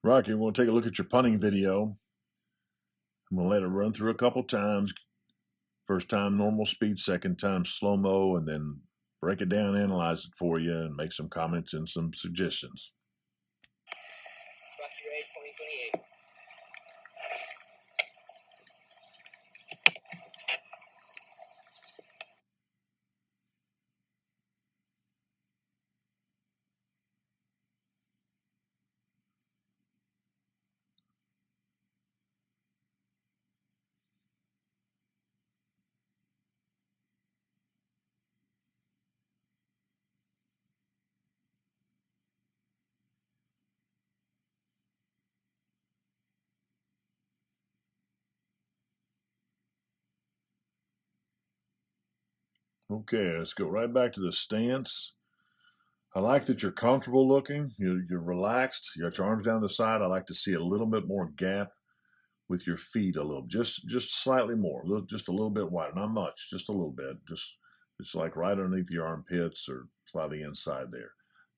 Rocky, we'll take a look at your punting video. I'm going to let it run through a couple times. First time normal speed, second time slow-mo, and then break it down, analyze it for you, and make some comments and some suggestions. Rocky 2028. Okay, let's go right back to the stance. I like that you're comfortable looking. You're relaxed. You got your arms down the side. I like to see a little bit more gap with your feet a little, just slightly more, just a little bit wider, not much, just a little bit, just like right underneath your armpits or slightly inside there.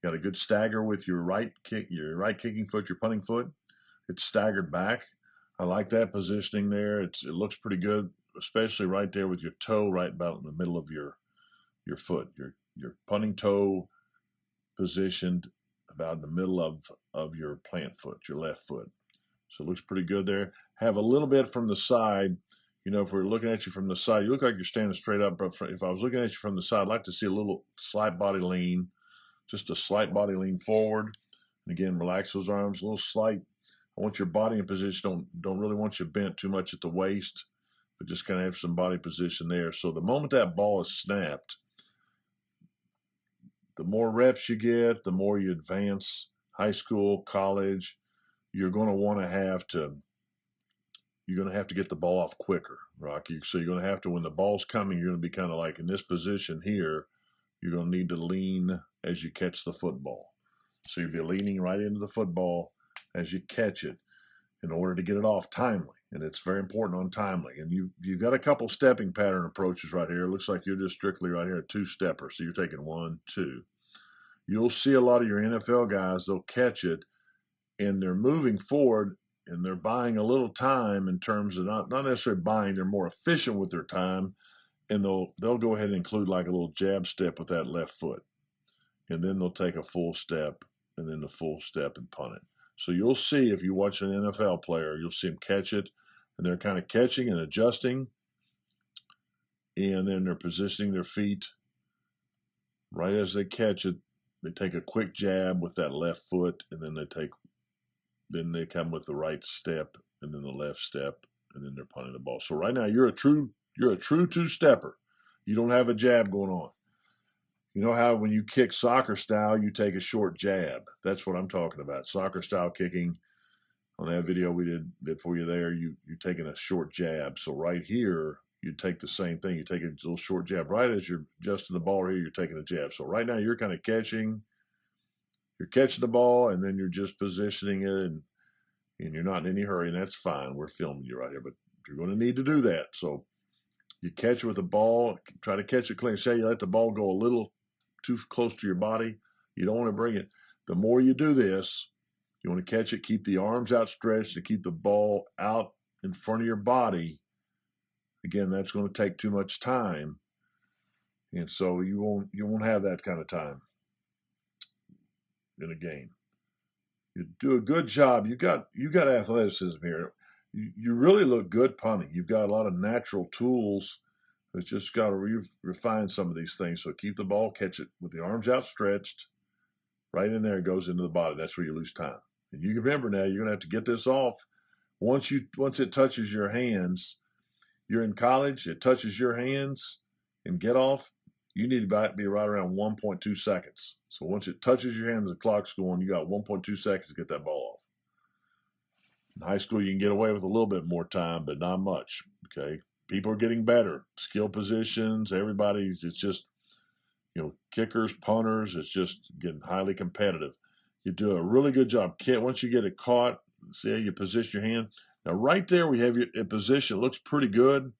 Got a good stagger with your right kicking foot, your punting foot. It's staggered back. I like that positioning there. It looks pretty good, especially right there with your toe right about in the middle of your foot. Your punting toe positioned about in the middle of your plant foot, your left foot. So it looks pretty good there. Have a little bit from the side. You know, if we're looking at you from the side, you look like you're standing straight up. But if I was looking at you from the side, I'd like to see a little slight body lean, just a slight body lean forward. And again, relax those arms, a little slight. I want your body in position. Don't really want you bent too much at the waist, but just kind of have some body position there. So the moment that ball is snapped, the more reps you get, the more you advance. High school, college, you're going to want to have to you're going to have to get the ball off quicker, Rocky. So you're going to have to, when the ball's coming, you're going to be kind of like in this position here. You're going to need to lean as you catch the football. So you'll be leaning right into the football as you catch it in order to get it off timely. And it's very important on timely. And you've got a couple stepping pattern approaches right here. It looks like you're just strictly right here, a two-stepper. So you're taking 1, 2. You'll see a lot of your NFL guys, they'll catch it and they're moving forward and they're buying a little time in terms of not necessarily buying, they're more efficient with their time, and they'll go ahead and include like a little jab step with that left foot. And then they'll take a full step and then the full step and punt it. So you'll see if you watch an NFL player, you'll see them catch it and they're kind of catching and adjusting, and then they're positioning their feet right as they catch it. They take a quick jab with that left foot, and then they come with the right step and then the left step, and then they're punting the ball. So right now you're a true two-stepper. You don't have a jab going on. You know how when you kick soccer style, you take a short jab. That's what I'm talking about. Soccer style kicking. On that video we did for you there, you're taking a short jab. So right here, you take the same thing. You take a little short jab. Right as you're adjusting the ball here, you're taking a jab. So right now you're kind of you're catching the ball, and then you're just positioning it, and you're not in any hurry, and that's fine. We're filming you right here, but you're going to need to do that. So you catch it with a ball, try to catch it clean. Say you let the ball go a little too close to your body. You don't want to bring it. The more you do this, you want to catch it, keep the arms outstretched to keep the ball out in front of your body. Again, that's going to take too much time, and so you won't have that kind of time in a game. You do a good job. You got athleticism here. You really look good punting. You've got a lot of natural tools. It's just got to refine some of these things. So keep the ball, catch it with the arms outstretched. Right in there, it goes into the body. That's where you lose time. And you remember now, you're going to have to get this off. Once it touches your hands, you're in college, it touches your hands and get off, you need to be right around 1.2 seconds. So once it touches your hands, the clock's going, you got 1.2 seconds to get that ball off. In high school, you can get away with a little bit more time, but not much. Okay. People are getting better. Skill positions, it's just, kickers, punters, it's just getting highly competitive. You do a really good job. Once you get it caught, see how you position your hand. Now, right there, we have your position. It looks pretty good,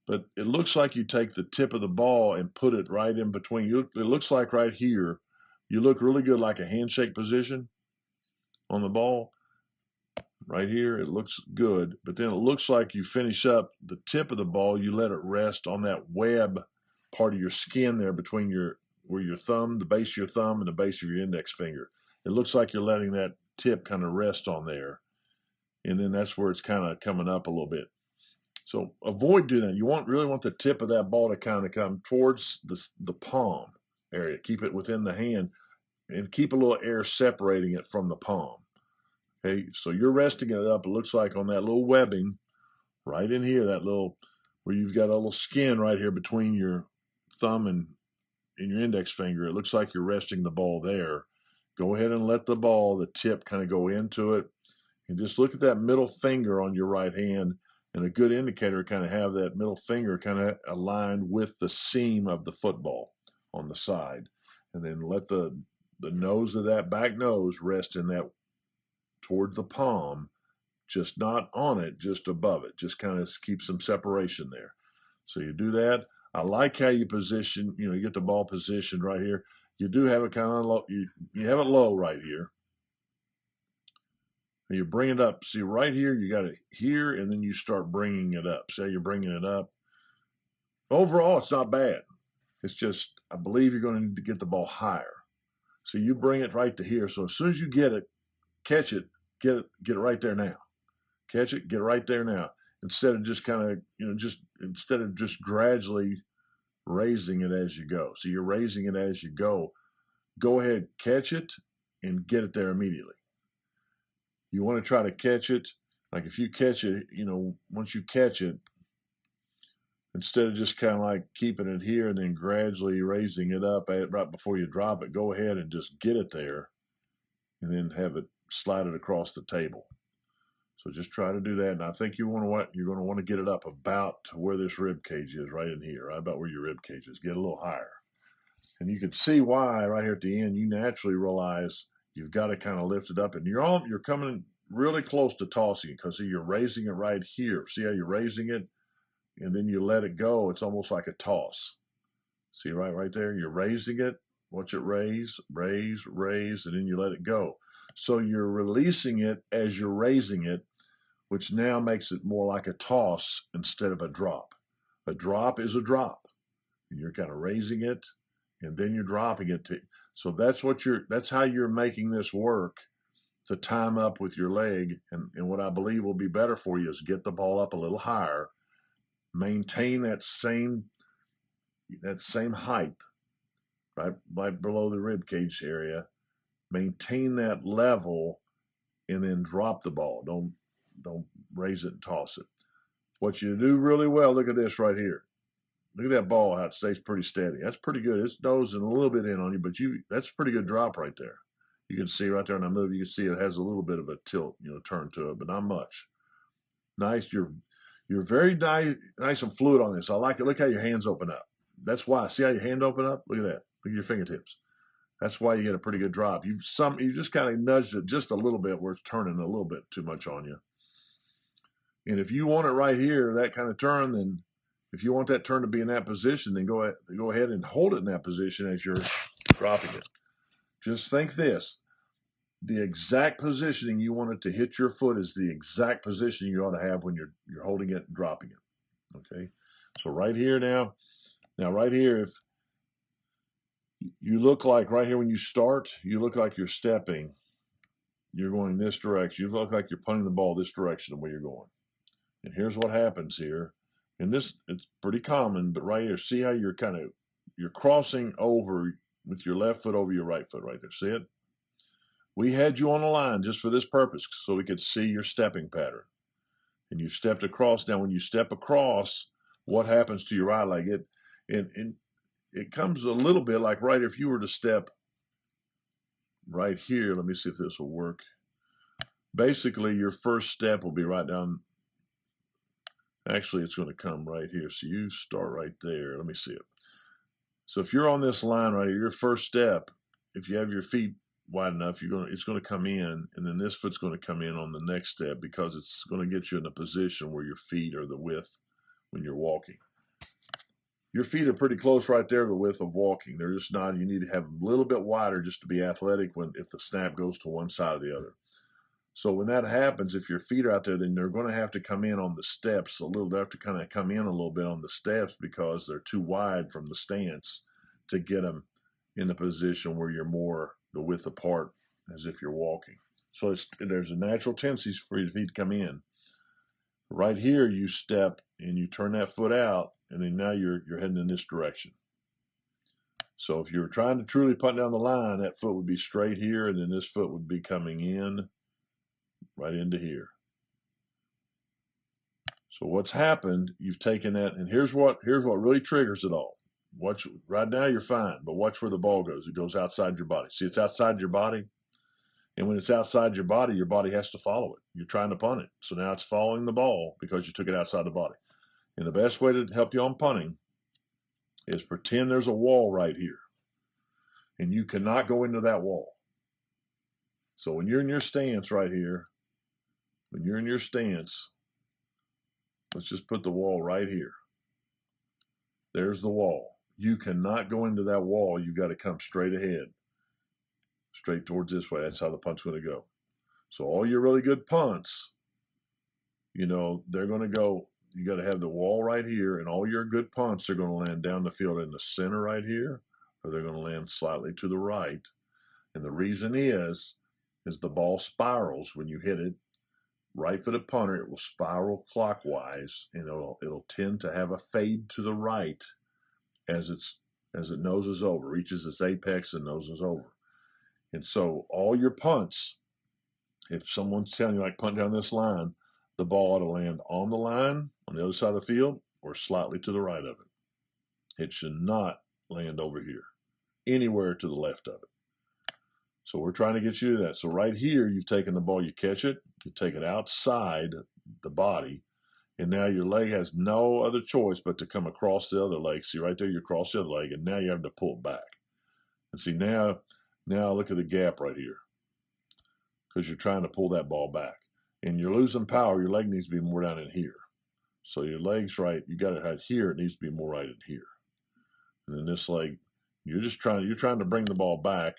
but it looks like you take the tip of the ball and put it right in between. It looks like right here, you look really good like a handshake position on the ball. Right here, it looks good, but then it looks like you finish up the tip of the ball, you let it rest on that web part of your skin there between where your thumb, the base of your thumb, and the base of your index finger. It looks like you're letting that tip kind of rest on there, and then that's where it's kind of coming up a little bit. So avoid doing that. You really want the tip of that ball to kind of come towards the palm area. Keep it within the hand and keep a little air separating it from the palm. Okay, so you're resting it up. It looks like on that little webbing right in here, that little where you've got a little skin right here between your thumb and your index finger. It looks like you're resting the ball there. Go ahead and let the tip kind of go into it. And just look at that middle finger on your right hand. And a good indicator kind of have that middle finger kind of aligned with the seam of the football on the side. And then let the nose of that back nose rest in that toward the palm, just not on it, just above it. Just kind of keep some separation there. So you do that. I like how you position, you get the ball positioned right here. You do have it kind of low. You have it low right here. And you bring it up. See, right here, you got it here, and then you start bringing it up. See how you're bringing it up? Overall, it's not bad. It's just, I believe you're going to need to get the ball higher. So you bring it right to here. So as soon as you get it, catch it, get it right there now. Catch it, get right there now. Instead of just kind of, instead of just gradually raising it as you go. So you're raising it as you go. Go ahead, catch it, and get it there immediately. You want to try to catch it. Like if you catch it, once you catch it, instead of just kind of like keeping it here and then gradually raising it up right before you drop it, go ahead and just get it there and then have it slide it across the table. So just try to do that. And I think you're going to want to get it up about to where this rib cage is, right in here, right about where your rib cage is. Get a little higher. And you can see why right here at the end, you naturally realize you've got to kind of lift it up, and you're coming really close to tossing it because you're raising it right here. See how you're raising it, and then you let it go. It's almost like a toss. See right there, you're raising it. Watch it raise, and then you let it go. So you're releasing it as you're raising it, which now makes it more like a toss instead of a drop. A drop is a drop, and you're kind of raising it, and then you're dropping it. So that's how you're making this work to time up with your leg. And what I believe will be better for you is get the ball up a little higher, maintain that same height, right below the rib cage area, maintain that level, and then drop the ball. Don't raise it and toss it. What you do really well, look at this right here. Look at that ball, how it stays pretty steady. That's pretty good. It's nosing a little bit in on you, but that's a pretty good drop right there. You can see right there on the move, you can see it has a little bit of a tilt, turn to it, but not much. Nice. You're very nice and fluid on this. I like it. Look how your hands open up. That's why. See how your hand open up? Look at that. Look at your fingertips. That's why you get a pretty good drop. You just kind of nudged it just a little bit where it's turning a little bit too much on you. And if you want it right here, that kind of turn, then if you want that turn to be in that position, then go ahead and hold it in that position as you're dropping it. Just think this. The exact positioning you want it to hit your foot is the exact position you ought to have when you're holding it and dropping it. Okay? So right here now right here, if you look like right here when you start, you look like you're stepping. You're going this direction. You look like you're punting the ball this direction the way you're going. And here's what happens here. And it's pretty common, but right here, see how you're crossing over with your left foot over your right foot right there. See it? We had you on the line just for this purpose so we could see your stepping pattern. And you stepped across. Now, when you step across, what happens to your right leg? It comes a little bit like right if you were to step right here. Let me see if this will work. Basically, your first step will be right down. Actually, it's going to come right here. So you start right there. Let me see it. So if you're on this line right here, your first step, if you have your feet wide enough, it's going to come in, and then this foot's going to come in on the next step because it's going to get you in a position where your feet are the width when you're walking. Your feet are pretty close right there to the width of walking. They're just not. You need to have a little bit wider just to be athletic if the snap goes to one side or the other. So when that happens, if your feet are out there, then they're going to have to come in on the steps a little. They have to kind of come in a little bit on the steps because they're too wide from the stance to get them in the position where you're more the width apart as if you're walking. So there's a natural tendency for your feet to come in. Right here, you step and you turn that foot out, and then now you're heading in this direction. So if you were trying to truly punt down the line, that foot would be straight here, and then this foot would be coming in right into here. So what's happened, you've taken that, and here's what really triggers it all. Watch, right now you're fine, but watch where the ball goes. It goes outside your body. See, it's outside your body, and when it's outside your body has to follow it. You're trying to punt it, so now it's following the ball because you took it outside the body. And the best way to help you on punting is pretend there's a wall right here, and you cannot go into that wall. So when you're in your stance right here, when you're in your stance, let's just put the wall right here. There's the wall. You cannot go into that wall. You've got to come straight ahead, straight towards this way. That's how the punt's going to go. So all your really good punts, they're going to go. You got to have the wall right here, and all your good punts are going to land down the field in the center right here, or they're going to land slightly to the right. And the reason is the ball spirals when you hit it. Right-footed punter, it will spiral clockwise, and it'll tend to have a fade to the right as it noses over, reaches its apex and noses over. And so all your punts, if someone's telling you like punt down this line, the ball ought to land on the line on the other side of the field or slightly to the right of it. It should not land over here, anywhere to the left of it. So we're trying to get you to that. So right here, you've taken the ball, you catch it, you take it outside the body, and now your leg has no other choice but to come across the other leg. See right there, you cross the other leg, and now you have to pull it back. And see now look at the gap right here, because you're trying to pull that ball back, and you're losing power. Your leg needs to be more down in here. So your leg's right. You got it right here. It needs to be more right in here. And then this leg, you're trying to bring the ball back.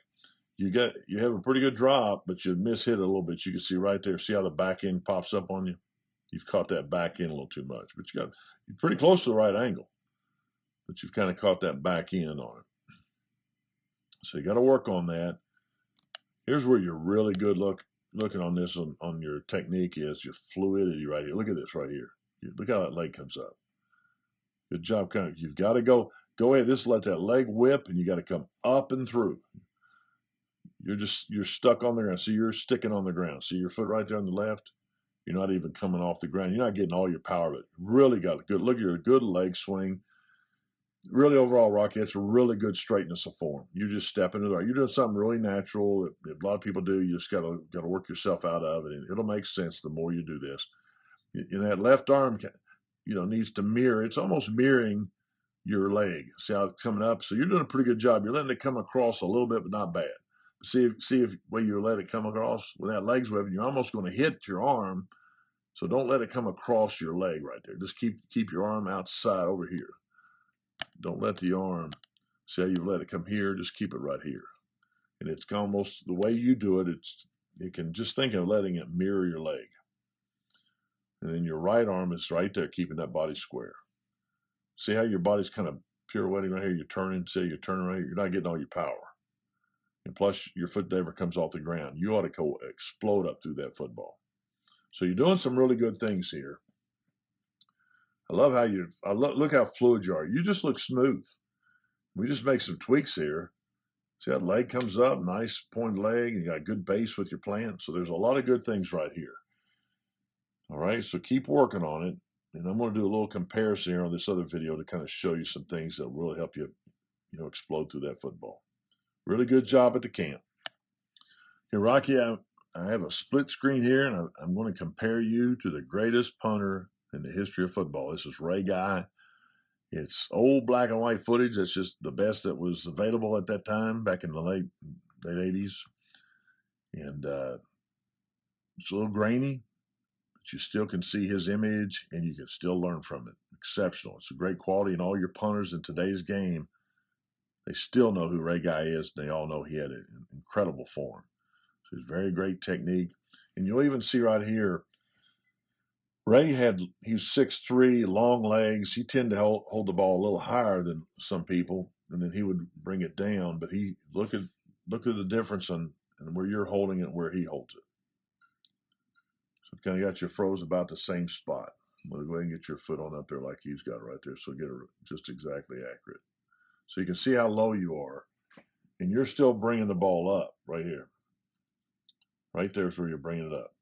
You have a pretty good drop, but you miss hit a little bit. You can see right there. See how the back end pops up on you? You've caught that back end a little too much, but you're pretty close to the right angle, but you've kind of caught that back end on it. So you got to work on that. Here's where you're really good looking on this on your technique is your fluidity right here. Look at this right here. Look how that leg comes up. Good job. You've got to go ahead. Just let that leg whip, and you got to come up and through. You're stuck on the ground. See, you're sticking on the ground. See your foot right there on the left? You're not even coming off the ground. You're not getting all your power, but really got a good look. You're a good leg swing. Really, overall, Rocky, it's a really good straightness of form. You just step into there. You're doing something really natural that a lot of people do. You just got to work yourself out of it, and it'll make sense the more you do this. And that left arm, needs to mirror. It's almost mirroring your leg. See how it's coming up? So you're doing a pretty good job. You're letting it come across a little bit, but not bad. See if where you let it come across with that leg's whipping, you're almost going to hit your arm. So don't let it come across your leg right there. Just keep your arm outside over here. Don't let the arm, see how you let it come here, just keep it right here. And it's almost the way you do it, you can just think of letting it mirror your leg. And then your right arm is right there, keeping that body square. See how your body's kind of pirouetting right here? You're turning right here. You're not getting all your power. And plus, your foot never comes off the ground. You ought to go explode up through that football. So you're doing some really good things here. I love how look how fluid you are. You just look smooth. We just make some tweaks here. See how the leg comes up, nice pointed leg, and you got good base with your plant. So there's a lot of good things right here. All right, so keep working on it. And I'm going to do a little comparison here on this other video to kind of show you some things that will really help you, explode through that football. Really good job at the camp. Here, Rocky, I have a split screen here, and I'm going to compare you to the greatest punter in the history of football. This is Ray Guy. It's old black and white footage. That's just the best that was available at that time, back in the late 80s. And it's a little grainy, but you still can see his image, and you can still learn from it. Exceptional. It's a great quality, and all your punters in today's game, they still know who Ray Guy is, and they all know he had an incredible form. So it's very great technique. And you'll even see right here, he was 6'3", long legs. He tended to hold the ball a little higher than some people, and then he would bring it down. But look at the difference in where you're holding it, where he holds it. So it kind of got you froze about the same spot. I'm going to go ahead and get your foot on up there like he's got right there, so get it just exactly accurate. So you can see how low you are, and you're still bringing the ball up right here. Right there is where you're bringing it up.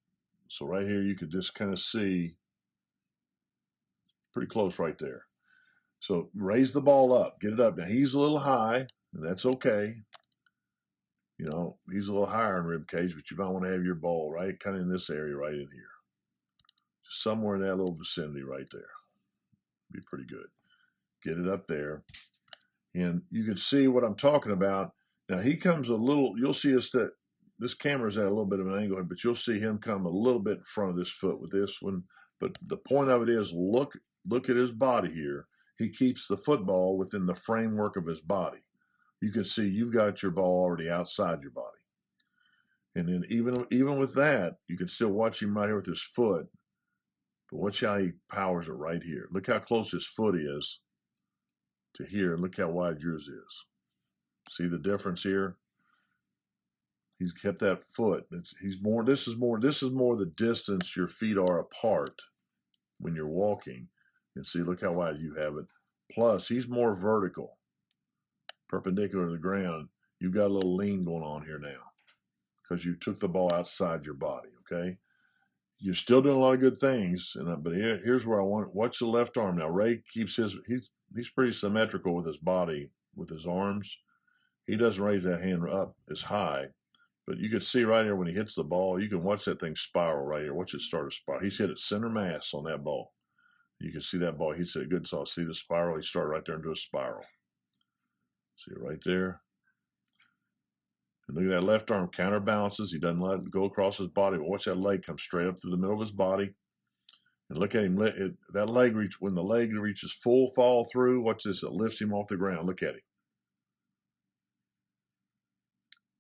So right here, you could just kind of see pretty close right there. So raise the ball up, get it up. Now he's a little high, and that's okay. You know, he's a little higher in rib cage, but you might want to have your ball right kind of in this area right in here. Somewhere in that little vicinity right there. Be pretty good. Get it up there. And you can see what I'm talking about. Now he comes a little, you'll see this camera's at a little bit of an angle, but you'll see him come a little bit in front of this foot with this one. But the point of it is, look at his body here. He keeps the football within the framework of his body. You can see you've got your ball already outside your body. And then even with that, you can still watch him right here with his foot. But watch how he powers it right here. Look how close his foot is to here, and look how wide yours is. See the difference here? He's kept that foot. This is more the distance your feet are apart when you're walking. And see, look how wide you have it. Plus, he's more vertical, perpendicular to the ground. You've got a little lean going on here now because you took the ball outside your body, okay? You're still doing a lot of good things, but here's where I want. Watch the left arm now. Ray keeps he's pretty symmetrical with his body, with his arms. He doesn't raise that hand up as high, but you can see right here when he hits the ball, you can watch that thing spiral right here. Watch it start to spiral. He's hit it center mass on that ball. You can see that ball. He said, good. So see the spiral. He started right there into a spiral. See it right there. And look at that left arm counterbalances. He doesn't let it go across his body. But watch that leg come straight up through the middle of his body. And look at him. That leg when the leg reaches full fall through, watch this. It lifts him off the ground. Look at him.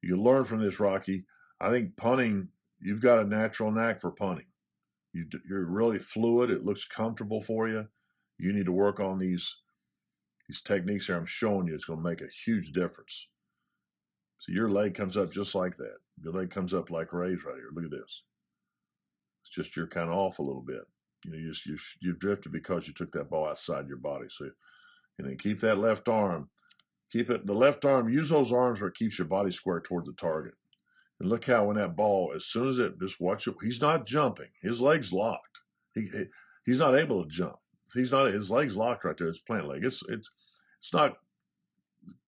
You can learn from this, Rocky. I think punting, you've got a natural knack for punting. You're really fluid. It looks comfortable for you. You need to work on these techniques here I'm showing you. It's going to make a huge difference. So your leg comes up just like that. Your leg comes up like Ray's right here. Look at this. It's just you're kind of off a little bit. You know, you drifted because you took that ball outside your body. So, and then keep that left arm. Keep it the left arm. Use those arms where it keeps your body square toward the target. And look how when that ball, as soon as it, just watch it. He's not jumping. His leg's locked. He's not able to jump. His leg's locked right there. It's plant leg. It's not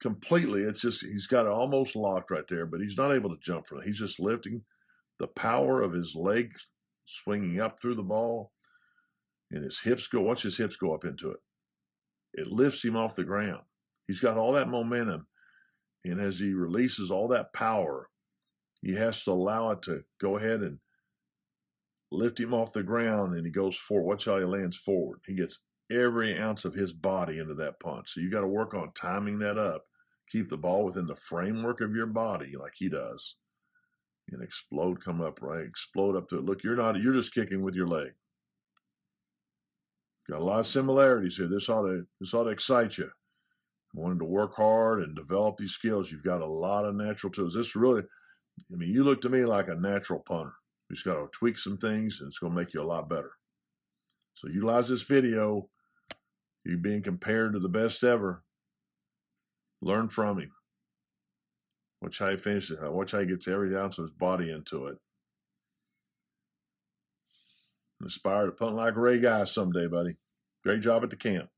completely. It's just he's got it almost locked right there, but he's not able to jump from it. He's just lifting the power of his leg swinging up through the ball, and his hips go. Watch his hips go up into it. It lifts him off the ground. He's got all that momentum, and as he releases all that power, he has to allow it to go ahead and lift him off the ground, and he goes forward. Watch how he lands forward. He gets every ounce of his body into that punch. So you got to work on timing that up. Keep the ball within the framework of your body like he does. And explode, come up, right? Explode up to it. Look, you're just kicking with your leg. Got a lot of similarities here. This ought to excite you. Wanting to work hard and develop these skills. You've got a lot of natural tools. This really, I mean, you look to me like a natural punter. You just got to tweak some things, and it's going to make you a lot better. So utilize this video. You're being compared to the best ever. Learn from him. Watch how he finishes it. Watch how he gets every ounce of his body into it. Aspire to punt like Ray Guy someday, buddy. Great job at the camp.